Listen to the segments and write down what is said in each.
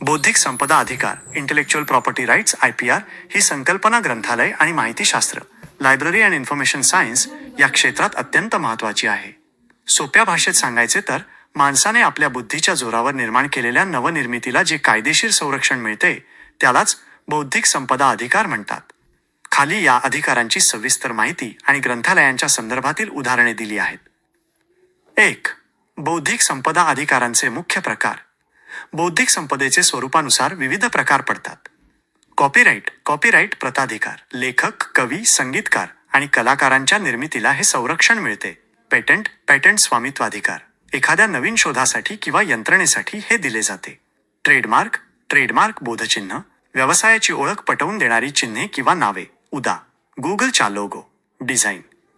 बौद्धिक संपदा अधिकार intellectual property rights IPR ही संकल्पना ग्रंथालय आणि माहितीशास्त्र लायब्ररी अँड इन्फॉर्मेशन सायन्स या क्षेत्रात अत्यंत महत्त्वाची आहे. सोप्या भाषेत सांगायचे तर माणसाने आपल्या बुद्धीच्या जोरावर निर्माण केलेल्या नवनिर्मितीला जे कायदेशीर संरक्षण मिळते त्यालाच बौद्धिक संपदा अधिकार म्हणतात. खाली या अधिकारांची सविस्तर माहिती आणि ग्रंथालयांच्या संदर्भातील उदाहरणे दिली आहेत. 1. बौद्धिक संपदा अधिकारांचे मुख्य प्रकार. बौद्धिक संपदेचे स्वरूपानुसार विविध प्रकार पडतात. कॉपीराईट प्रताधिकार. लेखक, कवी, संगीतकार आणि कलाकारांच्या निर्मितीला हे संरक्षण मिळते. पेटंट स्वामित्वाधिकार. एखाद्या नवीन शोधासाठी किंवा यंत्रणेसाठी हे दिले जाते. ट्रेडमार्क बोधचिन्ह. व्यवसायाची ओळख पटवून देणारी चिन्हे किंवा नावे. उदा. गुगलचा लोगो.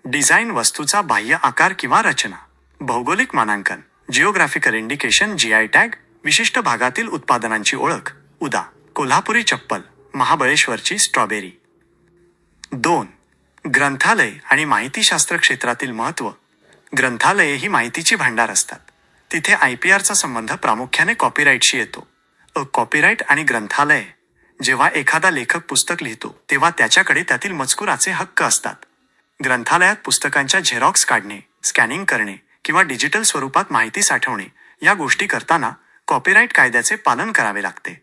डिझाईन वस्तूचा बाह्य आकार किंवा रचना. भौगोलिक मानांकन. Geographical indication GI tag. विशिष्ट भागातील उत्पादनांची ओळख. उदा. कोल्हापुरी चप्पल, महाबळेश्वरची स्ट्रॉबेरी. 2. ग्रंथालय आणि माहितीशास्त्र क्षेत्रातील महत्त्व. ग्रंथालये ही माहितीची भांडार असतात. तिथे IPRचा संबंध प्रामुख्याने कॉपीराईटशी येतो. कॉपीराईट आणि ग्रंथालय. जेव्हा एखादा लेखक पुस्तक लिहितो तेव्हा त्याच्याकडे त्यातील मजकुराचे हक्क असतात. ग्रंथालयात पुस्तकांच्या झेरॉक्स काढणे, स्कॅनिंग करणे किंवा डिजिटल स्वरूपात माहिती साठवणे या गोष्टी करताना कॉपीराईट कायद्याचे पालन करावे लागते.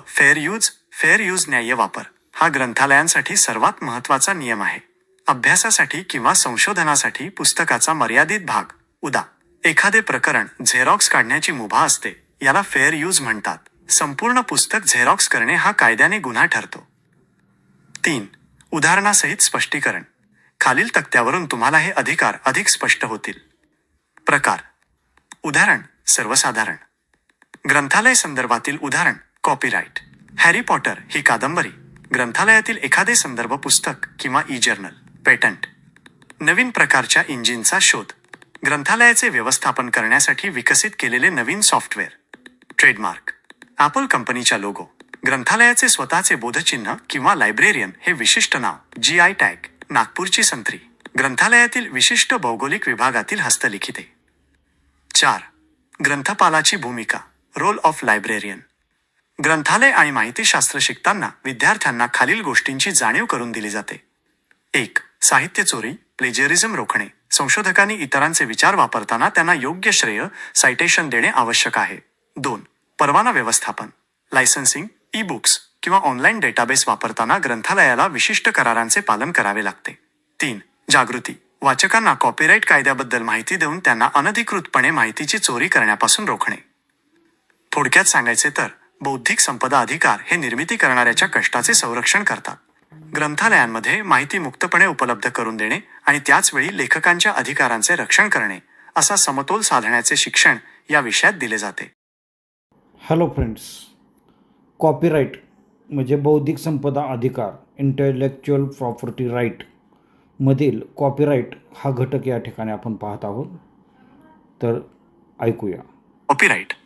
फेअर यूज न्याय्य वापर हा ग्रंथालयांसाठी सर्वात महत्त्वाचा नियम आहे. अभ्यासासाठी किंवा संशोधनासाठी पुस्तकाचा मर्यादित भाग. उदा. एखादे प्रकरण झेरॉक्स काढण्याची मुभा असते, याला फेअर यूज म्हणतात. संपूर्ण पुस्तक झेरॉक्स करणे हा कायद्याने गुन्हा ठरतो. 3. उदाहरणासहित स्पष्टीकरण. खालील तक्त्यावरून तुम्हाला हे अधिकार अधिक स्पष्ट होतील. प्रकार. उदाहरण. सर्वसाधारण. ग्रंथालय संदर्भातील उदाहरण. कॉपीराईट. हॅरी पॉटर ही कादंबरी. ग्रंथालयातील एखादे संदर्भ पुस्तक किंवा जर्नल. पेटंट. नवीन प्रकारच्या इंजिनचा शोध. ग्रंथालयाचे व्यवस्थापन करण्यासाठी विकसित केलेले नवीन सॉफ्टवेअर. ट्रेडमार्क. ॲपल कंपनीच्या लोगो. ग्रंथालयाचे स्वतःचे बोधचिन्ह किंवा लायब्रेरियन हे विशिष्ट नाव. GI tag. नागपूरची संत्री. ग्रंथालयातील विशिष्ट भौगोलिक विभागातील हस्तलिखिते. 4. ग्रंथपालाची भूमिका. Role of librarian. ग्रंथालय आणि माहितीशास्त्र शिकताना विद्यार्थ्यांना खालील गोष्टींची जाणीव करून दिली जाते. 1. साहित्य चोरी, प्लेजरिझम रोखणे. संशोधकांनी इतरांचे विचार वापरताना त्यांना योग्य श्रेय, सायटेशन देणे आवश्यक आहे. 2. परवाना व्यवस्थापन. लायसन्सिंग, बुक्स किंवा ऑनलाईन डेटाबेस वापरताना ग्रंथालयाला विशिष्ट करारांचे पालन करावे लागते. 3. जागृती. वाचकांना कॉपीराईट कायद्याबद्दल माहिती देऊन त्यांना अनधिकृतपणे माहितीची चोरी करण्यापासून रोखणे. थोडक्यात सांगायचे तर बौद्धिक संपदा अधिकार हे निर्मिती करणाऱ्याच्या कष्टाचे संरक्षण करतात. ग्रंथालयांमध्ये माहिती मुक्तपणे उपलब्ध करून देणे आणि त्याचवेळी लेखकांच्या अधिकारांचे रक्षण करणे असा समतोल साधण्याचे शिक्षण या विषयात दिले जाते. Hello friends. कॉपीराईट म्हणजे बौद्धिक संपदा अधिकार इंटेलेक्च्युअल प्रॉपर्टी राईट मधील कॉपीराईट हा घटक या ठिकाणी आपण पाहत आहोत. तर ऐकूया.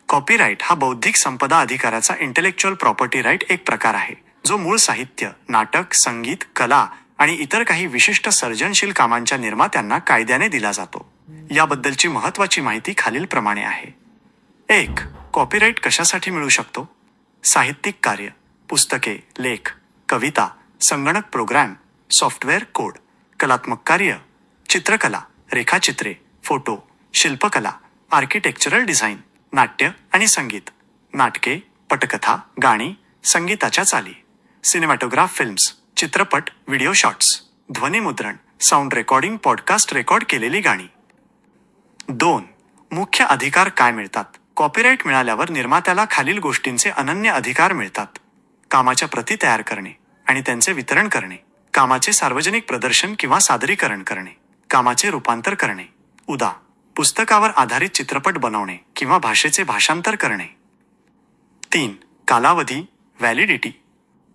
कॉपीराईट हा बौद्धिक संपदा अधिकाराचा इंटेलेक्च्युअल प्रॉपर्टी राईट एक प्रकार आहे जो मूळ साहित्य, नाटक, संगीत, कला आणि इतर काही विशिष्ट सर्जनशील कामांच्या निर्मात्यांना कायद्याने दिला जातो. याबद्दलची महत्त्वाची माहिती खालीलप्रमाणे आहे. 1. कॉपीराईट कशासाठी मिळू शकतो? साहित्यिक कार्य, पुस्तके, लेख, कविता, संगणक प्रोग्रॅम, सॉफ्टवेअर कोड. कलात्मक कार्य, चित्रकला, रेखाचित्रे, फोटो, शिल्पकला, आर्किटेक्चरल डिझाईन, नाट्य आणि संगीत. नाटके, पटकथा, गाणी, संगीताच्या चाली. सिनेमॅटोग्राफ फिल्म्स, चित्रपट, व्हिडिओ शॉट्स. ध्वनिमुद्रण, साऊंड रेकॉर्डिंग, पॉडकास्ट, रेकॉर्ड केलेली गाणी. 2. मुख्य अधिकार काय मिळतात? कॉपीराईट मिळाल्यावर निर्मात्याला खालील गोष्टींचे अनन्य अधिकार मिळतात. कामाच्या प्रती तयार करणे आणि त्यांचे वितरण करणे. कामाचे सार्वजनिक प्रदर्शन किंवा सादरीकरण करणे. कामाचे रूपांतर करणे. उदा. पुस्तकावर आधारित चित्रपट बनवणे किंवा भाषेचे भाषांतर करणे. 3. कालावधी, व्हॅलिडिटी.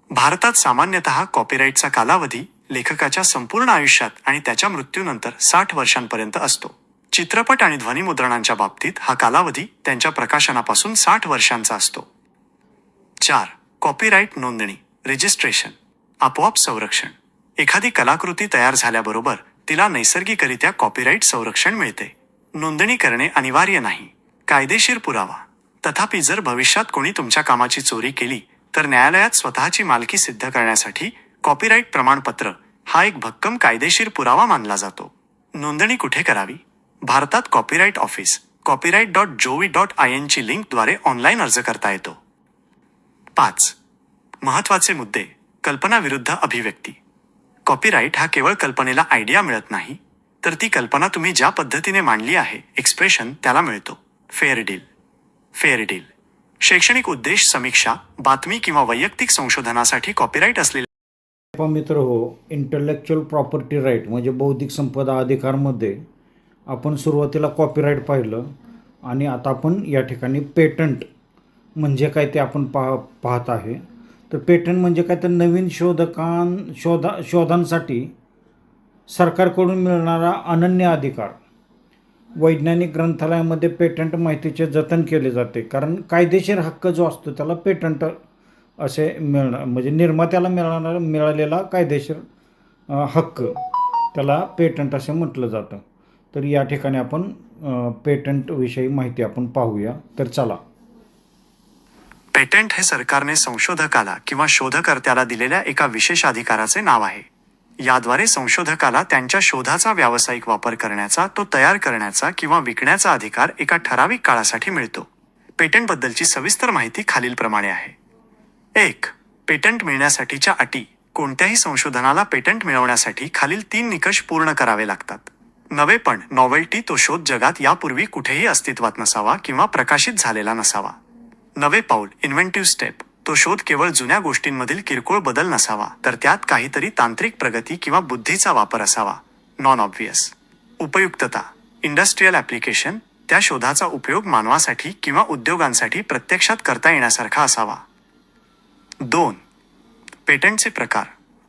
भारतात सामान्यतः कॉपीराईटचा कालावधी लेखकाच्या संपूर्ण आयुष्यात आणि त्याच्या मृत्यूनंतर 60 वर्षांपर्यंत असतो. चित्रपट आणि ध्वनिमुद्रणांच्या बाबतीत हा कालावधी त्यांच्या प्रकाशनापासून 60 वर्षांचा असतो. 4. कॉपीराईट नोंदणी, रजिस्ट्रेशन. आपोआप संरक्षण. एखादी कलाकृती तयार झाल्याबरोबर तिला नैसर्गिकरित्या कॉपीराईट संरक्षण मिळते. नोंदणी करणे अनिवार्य नाही. कायदेशीर पुरावा. तथापि जर भविष्यात कोणी तुमच्या कामाची चोरी केली तर न्यायालयात स्वतःची मालकी सिद्ध करण्यासाठी कॉपीराइट प्रमाणपत्र हा एक भक्कम कायदेशीर पुरावा मानला जातो. नोंदणी कुठे करावी? भारतात कॉपीराइट ऑफिस copyright.gov.in ची लिंकद्वारे ऑनलाईन अर्ज करता येतो. 5. महत्त्वाचे मुद्दे. कल्पना विरुद्ध अभिव्यक्ती. कॉपीराइट हा केवळ कल्पनेला आयडिया मिळत नाही, तर ती कल्पना तुम्ही ज्या पद्धतीने मांडली आहे, एक्सप्रेशन, त्याला मिळतो. Fair deal. शैक्षणिक उद्देश, समीक्षा, बातमी किंवा वैयक्तिक संशोधनासाठी कॉपीराइट असलेले मित्र हो, इंटलेक्च्युअल प्रॉपर्टी राईट म्हणजे बौद्धिक संपदा अधिकारमध्ये आपण सुरुवातीला कॉपीराईट पाहिलं आणि आता आपण या ठिकाणी पेटंट म्हणजे काय ते आपण पाहत आहे. तर पेटंट म्हणजे काय, तर नवीन शोधांसाठी सरकारकडून मिळणारा अनन्य अधिकार. वैज्ञानिक ग्रंथालयामध्ये पेटंट माहितीचे जतन केले जाते, कारण कायदेशीर हक्क जो असतो त्याला पेटंट असे म्हणजे निर्मात्याला मिळालेला कायदेशीर हक्क त्याला पेटंट असे म्हटलं जातं. तर या ठिकाणी आपण पेटंटविषयी माहिती आपण पाहूया. तर चला. पेटंट हे सरकारने संशोधकाला किंवा शोधकर्त्याला दिलेल्या एका विशेष अधिकाराचे नाव आहे. याद्वारे संशोधकाला त्यांच्या शोधाचा व्यावसायिक वापर करण्याचा, तो तयार करण्याचा किंवा विकण्याचा अधिकार एका ठराविक काळासाठी मिळतो. पेटंटबद्दलची सविस्तर माहिती खालीलप्रमाणे आहे. 1. पेटंट मिळण्यासाठीच्या अटी. कोणत्याही संशोधनाला पेटंट मिळवण्यासाठी खालील 3 निकष पूर्ण करावे लागतात. नवेपण, नॉवेल्टी, तो शोध जगात यापूर्वी कुठेही अस्तित्वात नसावा किंवा प्रकाशित झालेला नसावा. नवे पाऊल, इन्व्हेंटिव्ह स्टेप, तो शोध केवळ जुन्या गोष्टींमधील किरकोळ बदल नसावा, तर त्यात काहीतरी तांत्रिक प्रगती किंवा बुद्धीचा वापर असावा. Non obvious. उपयुक्तता, इंडस्ट्रियल ॲप्लिकेशन, त्या शोधाचा उपयोग मानवासाठी किंवा उद्योगांसाठी प्रत्यक्षात करता येण्यासारखा असावा. 2. पेटंटचे प्रकार.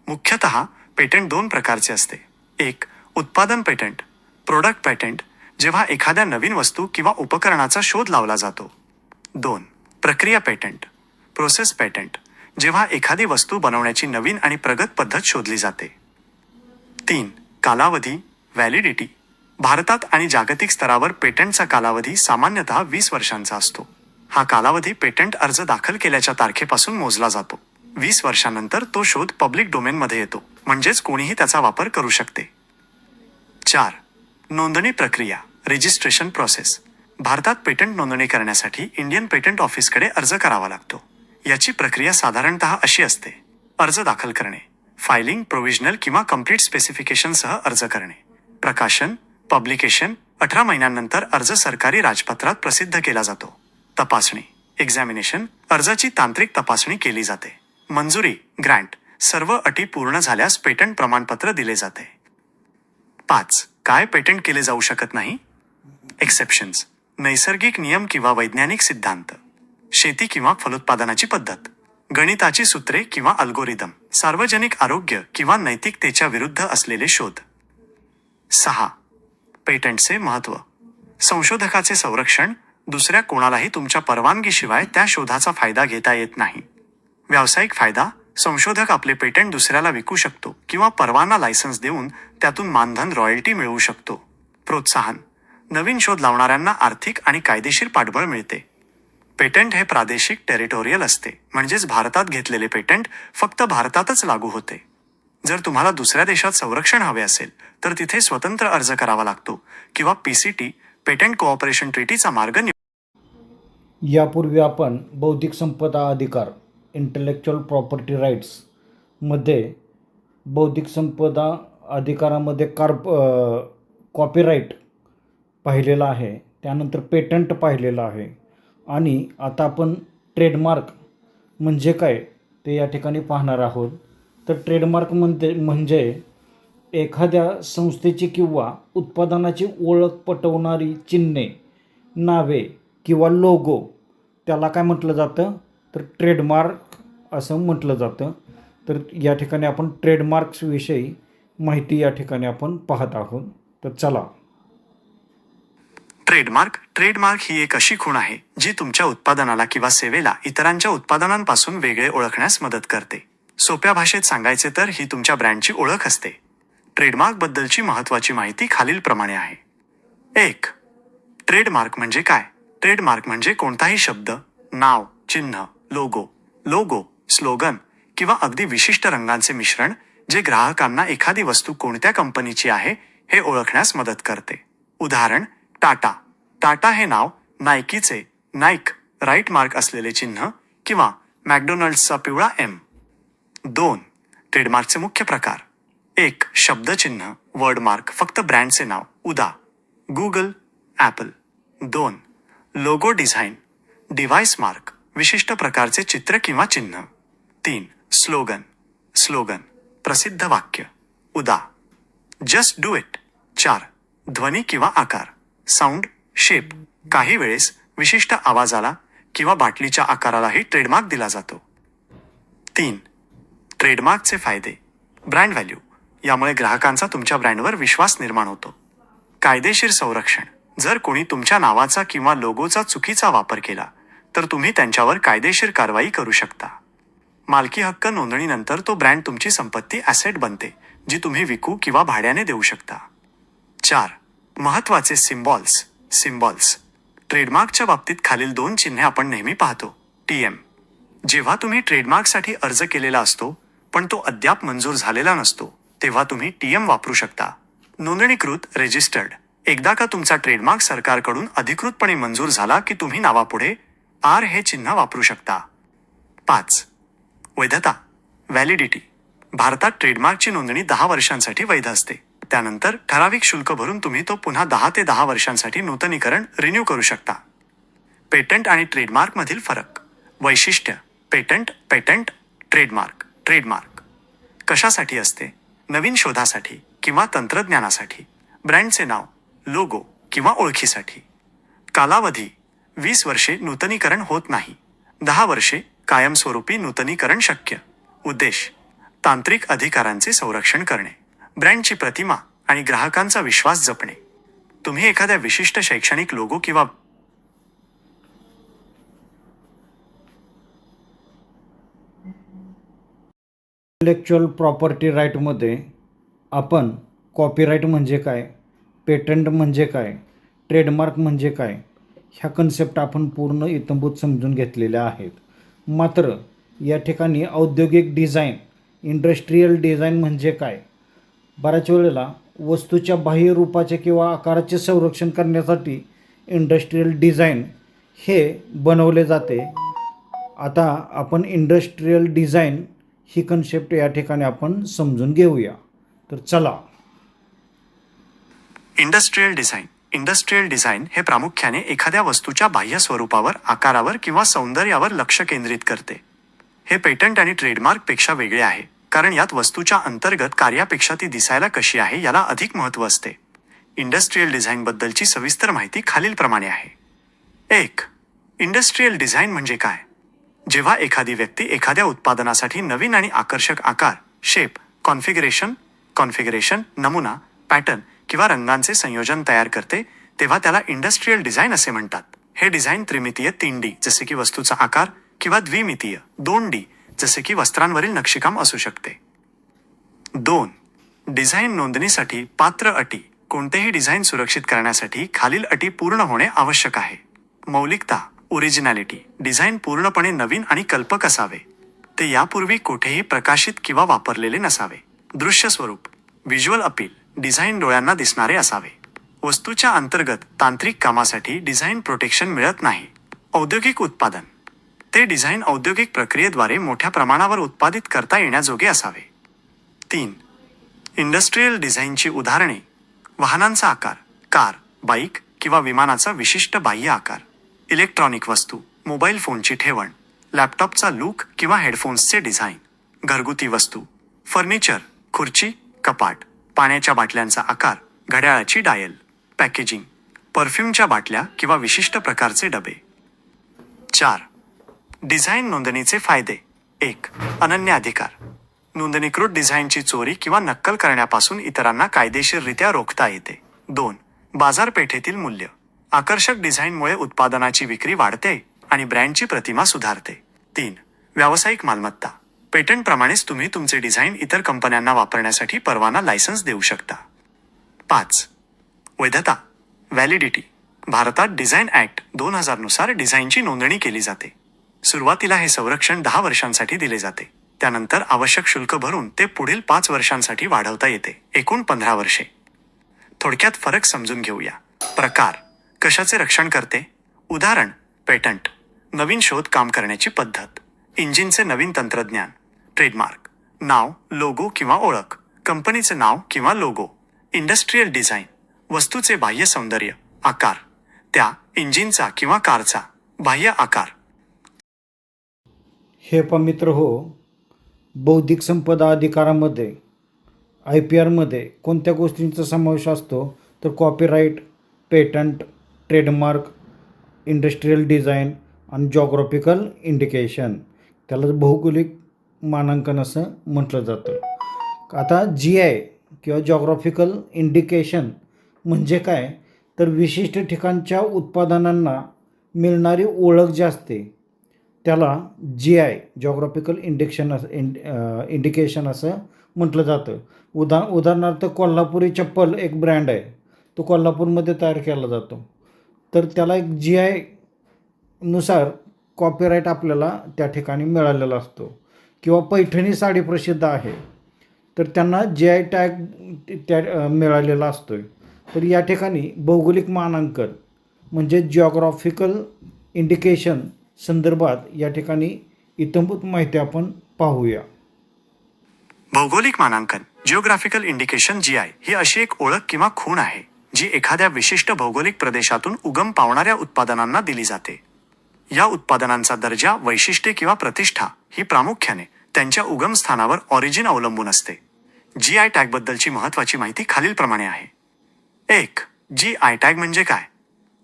मुख्यतः पेटंट 2 प्रकारचे असते. 1. उत्पादन पेटंट, प्रोडक्ट पेटंट, जेव्हा एखाद्या नवीन वस्तू किंवा उपकरणाचा शोध लावला जातो. 2. प्रक्रिया पेटंट, प्रोसेस पेटंट, जेव्हा एखादी वस्तू बनवण्याची नवीन आणि प्रगत पद्धत शोधली जाते. 3. कालावधी, व्हॅलिडिटी. भारतात आणि जागतिक स्तरावर पेटंटचा कालावधी सामान्यतः 20 वर्षांचा असतो. हा कालावधी पेटंट अर्ज दाखल केल्याच्या तारखेपासून मोजला जातो. 20 वर्षांनंतर तो शोध पब्लिक डोमेनमध्ये येतो, म्हणजेच कोणीही त्याचा वापर करू शकते. 4. नोंदणी प्रक्रिया, रजिस्ट्रेशन प्रोसेस. भारतात पेटंट नोंदणी करण्यासाठी इंडियन पेटंट ऑफिसकडे अर्ज करावा लागतो. याची प्रक्रिया साधारणतः अशी असते. अर्ज दाखल करणे, फायलिंग, प्रोव्हिजनल किंवा कंप्लीट स्पेसिफिकेशनसह अर्ज करणे, प्रकाशन, पब्लिकेशन, 18 महिन्यांनंतर अर्ज सरकारी राजपत्रात प्रसिद्ध केला जातो. तपासणी, एक्झामिनेशन, अर्जाची तांत्रिक तपासणी केली जाते. मंजुरी, ग्रँट, सर्व अटी पूर्ण झाल्यास पेटंट प्रमाणपत्र दिले जाते. 5. काय पेटंट केले जाऊ शकत नाही? एक्सेप्शन्स, नैसर्गिक नियम किंवा वैज्ञानिक सिद्धांत, शेती किंवा फलोत्पादनाची पद्धत, गणिताची सूत्रे किंवा अल्गोरिदम, सार्वजनिक आरोग्य किंवा नैतिकतेच्या विरुद्ध असलेले शोध. 6. पेटंटचे महत्त्व. संशोधकाचे संरक्षण. दुसऱ्या कोणालाही तुमच्या परवानगीशिवाय त्या शोधाचा फायदा घेता येत नाही. व्यावसायिक फायदा. संशोधक आपले पेटंट दुसऱ्याला विकू शकतो किंवा परवाना लायसन्स देऊन त्यातून मानधन, रॉयल्टी मिळवू शकतो. प्रोत्साहन. नवीन शोध लावणाऱ्यांना आर्थिक आणि कायदेशीर पाठबळ मिळते. पेटंट हे प्रादेशिक, टेरिटोरियल असते, म्हणजेच भारतात घेतलेले पेटंट फक्त भारतातच लागू होते. जर तुम्हाला दुसऱ्या देशात संरक्षण हवे असेल तर तिथे स्वतंत्र अर्ज करावा लागतो किंवा PCT, पेटंट कोऑपरेशन ट्रीटीचा मार्ग यापूर्वी आपण बौद्धिक संपदा अधिकार, इंटलेक्च्युअल प्रॉपर्टी राईट्समध्ये बौद्धिक संपदा अधिकारामध्ये कॉपीराईट पाहिलेला आहे, त्यानंतर पेटंट पाहिलेलं आहे आणि आता आपण ट्रेडमार्क म्हणजे काय ते या ठिकाणी पाहणार आहोत. तर ट्रेडमार्क म्हणजे एखाद्या संस्थेची किंवा उत्पादनाची ओळख पटवणारी चिन्हे, नावे किंवा लोगो, त्याला काय म्हटलं जातं, तर ट्रेडमार्क असं म्हटलं जातं. तर या ठिकाणी आपण ट्रेडमार्क्सविषयी माहिती या ठिकाणी आपण पाहत आहोत. तर चला. ट्रेडमार्क ही एक अशी खूण आहे जी तुमच्या उत्पादनाला किंवा सेवेला इतरांच्या उत्पादनांपासून वेगळे ओळखण्यास मदत करते. सोप्या भाषेत सांगायचे तर ही तुमच्या ब्रँडची ओळख असते. ट्रेडमार्कबद्दलची महत्त्वाची माहिती खालीलप्रमाणे आहे. 1. ट्रेडमार्क म्हणजे काय? ट्रेडमार्क म्हणजे कोणताही शब्द, नाव, चिन्ह, लोगो, स्लोगन किंवा अगदी विशिष्ट रंगांचे मिश्रण जे ग्राहकांना एखादी वस्तू कोणत्या कंपनीची आहे हे ओळखण्यास मदत करते. उदाहरण, टाटा हे नाव, नायकीचे राईट मार्क असलेले चिन्ह किंवा मॅकडोनल्ड्सचा पिवळा M. 2. ट्रेडमार्कचे मुख्य प्रकार. 1. शब्दचिन्ह, वर्डमार्क, फक्त ब्रँडचे नाव, उदा. Google, Apple. 2. Logo design, device mark, विशिष्ट प्रकारचे चित्र किंवा चिन्ह. 3. स्लोगन, प्रसिद्ध वाक्य, उदा. Just do it. 4. ध्वनी किंवा आकार, साऊंड, शेप, काही वेळेस विशिष्ट आवाजाला किंवा बाटलीच्या आकारालाही ट्रेडमार्क दिला जातो. 3. ट्रेडमार्कचे फायदे. ब्रँड व्हॅल्यू, यामुळे ग्राहकांचा तुमच्या ब्रँडवर विश्वास निर्माण होतो. कायदेशीर संरक्षण, जर कोणी तुमच्या नावाचा किंवा लोगोचा चुकीचा वापर केला तर तुम्ही त्यांच्यावर कायदेशीर कारवाई करू शकता. मालकी हक्क नोंदणीनंतर तो ब्रँड तुमची संपत्ती ॲसेट बनते जी तुम्ही विकू किंवा भाड्याने देऊ शकता. 4. महत्त्वाचे सिम्बॉल्स. ट्रेडमार्कच्या बाबतीत खालील 2 चिन्हे आपण नेहमी पाहतो. TM. जेव्हा तुम्ही ट्रेडमार्कसाठी अर्ज केलेला असतो पण तो अद्याप मंजूर झालेला नसतो तेव्हा तुम्ही TM वापरू शकता. नोंदणीकृत, रजिस्टर्ड. एकदा का तुमचा ट्रेडमार्क सरकारकडून अधिकृतपणे मंजूर झाला की तुम्ही नावापुढे R हे चिन्ह वापरू शकता. 5. वैधता, व्हॅलिडिटी. भारतात ट्रेडमार्कची नोंदणी 10 वर्षांसाठी वैध असते. त्यानंतर ठराविक शुल्क भरून तुम्ही तो पुन्हा 10 ते 10 वर्षांसाठी नूतनीकरण रिन्यू करू शकता. पेटंट आणि ट्रेडमार्कमधील फरक. वैशिष्ट्य. पेटंट, ट्रेडमार्क कशासाठी असते? नवीन शोधासाठी किंवा तंत्रज्ञानासाठी. ब्रँडचे नाव, लोगो किंवा ओळखीसाठी. कालावधी. 20 वर्षे नूतनीकरण होत नाही. 10 वर्षे कायमस्वरूपी नूतनीकरण शक्य. उद्देश. तांत्रिक अधिकारांचे संरक्षण करणे, ब्रँडची प्रतिमा आणि ग्राहकांचा विश्वास जपणे. तुम्ही एखाद्या विशिष्ट शैक्षणिक लोगो किंवा इंटेलेक्च्युअल प्रॉपर्टी राईटमध्ये आपण कॉपीराईट म्हणजे काय, पेटंट म्हणजे काय, ट्रेडमार्क म्हणजे काय, ह्या कन्सेप्ट आपण पूर्ण इत्थंभूत समजून घेतलेल्या आहेत. मात्र या ठिकाणी औद्योगिक डिझाईन, इंडस्ट्रीयल डिझाईन म्हणजे काय, बऱ्याच वेळेला वस्तूच्या बाह्य रूपाचे किंवा आकाराचे संरक्षण करण्यासाठी इंडस्ट्रीयल डिझाईन हे बनवले जाते. आता आपण इंडस्ट्रीयल डिझाईन ही कन्सेप्ट या ठिकाणी आपण समजून घेऊया. तर चला. इंडस्ट्रीयल डिझाईन हे प्रामुख्याने एखाद्या वस्तूच्या बाह्य स्वरूपावर, आकारावर किंवा सौंदर्यावर लक्ष केंद्रित करते. हे पेटंट आणि ट्रेडमार्कपेक्षा वेगळे आहे कारण यात वस्तूच्या अंतर्गत कार्यापेक्षा ती दिसायला कशी आहे याला अधिक महत्त्व असते. इंडस्ट्रीयल डिझाईनबद्दलची सविस्तर माहिती खालीलप्रमाणे आहे. 1. इंडस्ट्रीयल डिझाईन म्हणजे काय? जेव्हा एखादी व्यक्ती एखाद्या उत्पादनासाठी नवीन आणि आकर्षक आकार, शेप, कॉन्फिगरेशन, नमुना, पॅटर्न किंवा रंगांचे संयोजन तयार करते तेव्हा त्याला इंडस्ट्रीयल डिझाईन असे म्हणतात. हे डिझाईन त्रिमितीय 3D जसे की वस्तूचा आकार किंवा द्विमितीय 2D जसे की वस्त्रांवरील नक्षीकाम असू शकते. 2. डिझाईन नोंदणीसाठी पात्र अटी. कोणतेही डिझाईन सुरक्षित करण्यासाठी खालील अटी पूर्ण होणे आवश्यक आहे. मौलिकता, ओरिजिनॅलिटी. डिझाईन पूर्णपणे नवीन आणि कल्पक असावे. ते यापूर्वी कुठेही प्रकाशित किंवा वापरलेले नसावे. दृश्य स्वरूप, व्हिज्युअल अपील. डिझाईन डोळ्यांना दिसणारे असावे. वस्तूच्या अंतर्गत तांत्रिक कामासाठी डिझाईन प्रोटेक्शन मिळत नाही. औद्योगिक उत्पादन. ते डिझाईन औद्योगिक प्रक्रियेद्वारे मोठ्या प्रमाणावर उत्पादित करता येण्याजोगे असावे. 3. इंडस्ट्रीयल डिझाईनची उदाहरणे. वाहनांचा आकार, कार, बाईक किंवा विमानाचा विशिष्ट बाह्य आकार. इलेक्ट्रॉनिक वस्तू, मोबाईल फोनची ठेवण, लॅपटॉपचा लूक किंवा हेडफोन्सचे डिझाईन. घरगुती वस्तू, फर्निचर, खुर्ची, कपाट. पाण्याच्या बाटल्यांचा आकार, घड्याळाची डायल. पॅकेजिंग, परफ्यूमच्या बाटल्या किंवा विशिष्ट प्रकारचे डबे. 4. डिझाईन नोंदणीचे फायदे. 1. अनन्य अधिकार. नोंदणीकृत डिझाईनची चोरी किंवा नक्कल करण्यापासून इतरांना कायदेशीररित्या रोखता येते. 2. बाजारपेठेतील मूल्य. आकर्षक डिझाईनमुळे उत्पादनाची विक्री वाढते आणि ब्रँडची प्रतिमा सुधारते. 3. व्यावसायिक मालमत्ता. पेटंटप्रमाणेच तुम्ही तुमचे डिझाईन इतर कंपन्यांना वापरण्यासाठी परवाना लायसन्स देऊ शकता. 5. वैधता, व्हॅलिडिटी. भारतात डिझाईन ॲक्ट 2000 नुसार डिझाईनची नोंदणी केली जाते. सुरुवातीला हे संरक्षण 10 वर्षांसाठी दिले जाते. त्यानंतर आवश्यक शुल्क भरून ते पुढील 5 वर्षांसाठी वाढवता येते, एकूण 15 वर्षे. थोडक्यात फरक समजून घेऊया. प्रकार: कशाचे रक्षण करते? उदाहरण: पेटंट, नवीन शोध काम करण्याची पद्धत. इंजिनचे नवीन तंत्रज्ञान. ट्रेडमार्क, नाव, लोगो किंवा ओळख, कंपनीचे नाव किंवा लोगो. इंडस्ट्रियल डिझाईन, वस्तूचे बाह्य सौंदर्य, आकार, त्या इंजिनचा किंवा कारचा बाह्य आकार. हे पण मित्र हो, बौद्धिक संपदा अधिकारामध्ये IPR कोणत्या गोष्टींचा समावेश असतो तर copyright, patent, trademark, industrial design आणि जॉग्राफिकल इंडिकेशन. त्याला भौगोलिक मानांकन असं म्हटलं जातं. आता GI किंवा जॉग्राफिकल इंडिकेशन म्हणजे काय तर विशिष्ट ठिकाणच्या उत्पादनांना मिळणारी ओळख जी असते त्याला GI जॉग्राफिकल इंडिकेशन असं म्हटलं जातं. उदाहरणार्थ कोल्हापुरी चप्पल एक ब्रँड आहे, तो कोल्हापूरमध्ये तयार केला जातो, तर त्याला एक GI नुसार कॉपीराईट आपल्याला त्या ठिकाणी मिळालेला असतो. किंवा पैठणी साडी प्रसिद्ध आहे तर त्यांना GI टॅग मिळालेला असतो. तर या ठिकाणी भौगोलिक मानांकन म्हणजे जिओग्राफिकल इंडिकेशन संदर्भात या ठिकाणी इत्थंभूत माहिती आपण पाहूया. भौगोलिक मानांकन जिओग्राफिकल इंडिकेशन GI ही अशी एक ओळख किंवा खूण आहे जी एखाद्या विशिष्ट भौगोलिक प्रदेशातून उगम पावणाऱ्या उत्पादनांना दिली जाते. या उत्पादनांचा दर्जा, वैशिष्ट्ये किंवा प्रतिष्ठा ही प्रामुख्याने त्यांच्या उगम स्थानावर ऑरिजिन अवलंबून असते. GI टॅगबद्दलची महत्त्वाची माहिती खालीलप्रमाणे आहे. 1. GI टॅग म्हणजे काय?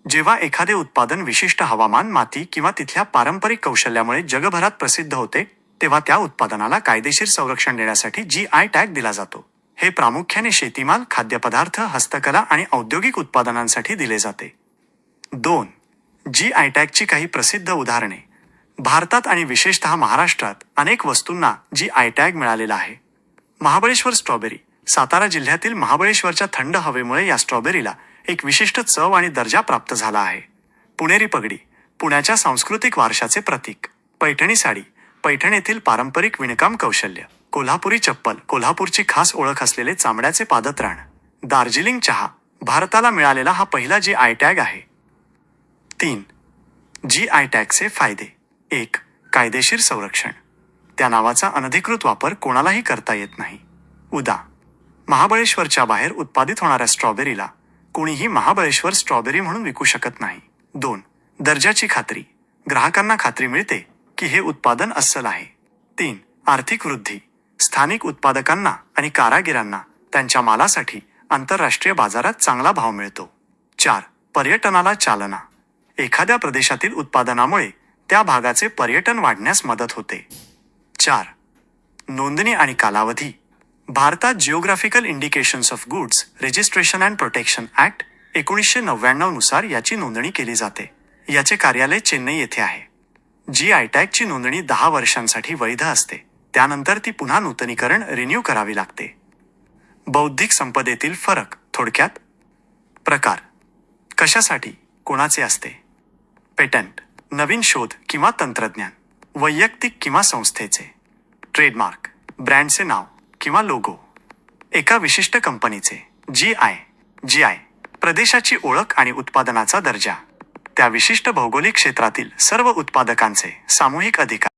जेव्हा एखादे उत्पादन विशिष्ट हवामान, माती किंवा तिथल्या पारंपरिक कौशल्यामुळे जगभरात प्रसिद्ध होते तेव्हा त्या उत्पादनाला कायदेशीर संरक्षण देण्यासाठी GI टॅग दिला जातो. हे प्रामुख्याने शेतीमाल, खाद्यपदार्थ, हस्तकला आणि औद्योगिक उत्पादनांसाठी दिले जाते. 2. GI टॅगची काही प्रसिद्ध उदाहरणे. भारतात आणि विशेषतः महाराष्ट्रात अनेक वस्तूंना GI टॅग मिळालेला आहे. महाबळेश्वर स्ट्रॉबेरी. सातारा जिल्ह्यातील महाबळेश्वरच्या थंड हवेमुळे या स्ट्रॉबेरीला एक विशिष्ट चव आणि दर्जा प्राप्त झाला आहे. पुणेरी पगडी, पुण्याच्या सांस्कृतिक वारशाचे प्रतीक. पैठणी साडी, पैठण येथील पारंपरिक विणकाम कौशल्य. कोल्हापुरी चप्पल, कोल्हापूरची खास ओळख असलेले चामड्याचे पादत्राण. दार्जिलिंग चहा, भारताला मिळालेला हा पहिला GI टॅग आहे. 3. GI टॅगचे फायदे. 1. कायदेशीर संरक्षण. त्या नावाचा अनधिकृत वापर कोणालाही करता येत नाही. उदा. महाबळेश्वरच्या बाहेर उत्पादित होणाऱ्या स्ट्रॉबेरीला कोणीही महाबळेश्वर स्ट्रॉबेरी म्हणून विकू शकत नाही. 2. दर्जाची खात्री. ग्राहकांना खात्री मिळते की हे उत्पादन अस्सल आहे. 3. आर्थिक वृद्धी. स्थानिक उत्पादकांना आणि कारागिरांना त्यांच्या मालासाठी आंतरराष्ट्रीय बाजारात चांगला भाव मिळतो. 4. पर्यटनाला चालना. एखाद्या प्रदेशातील उत्पादनामुळे त्या भागाचे पर्यटन वाढण्यास मदत होते. 4. नोंदणी आणि कालावधी. भारतात geographical indications of goods registration and protection act 1999 नुसार याची नोंदणी केली जाते. याचे कार्यालय चेन्नई येथे आहे. GI टॅगची नोंदणी 10 वर्षांसाठी वैध असते. त्यानंतर ती पुन्हा नूतनीकरण रिन्यू करावी लागते. बौद्धिक संपदेतील फरक थोडक्यात. प्रकार: कशासाठी, कोणाचे असते? पेटंट, नवीन शोध किंवा तंत्रज्ञान, वैयक्तिक किंवा संस्थेचे. ट्रेडमार्क, ब्रँडचे नाव किंवा लोगो, एका विशिष्ट कंपनीचे. GI प्रदेशाची ओळख आणि उत्पादनाचा दर्जा, त्या विशिष्ट भौगोलिक क्षेत्रातील सर्व उत्पादकांचे सामूहिक अधिकार.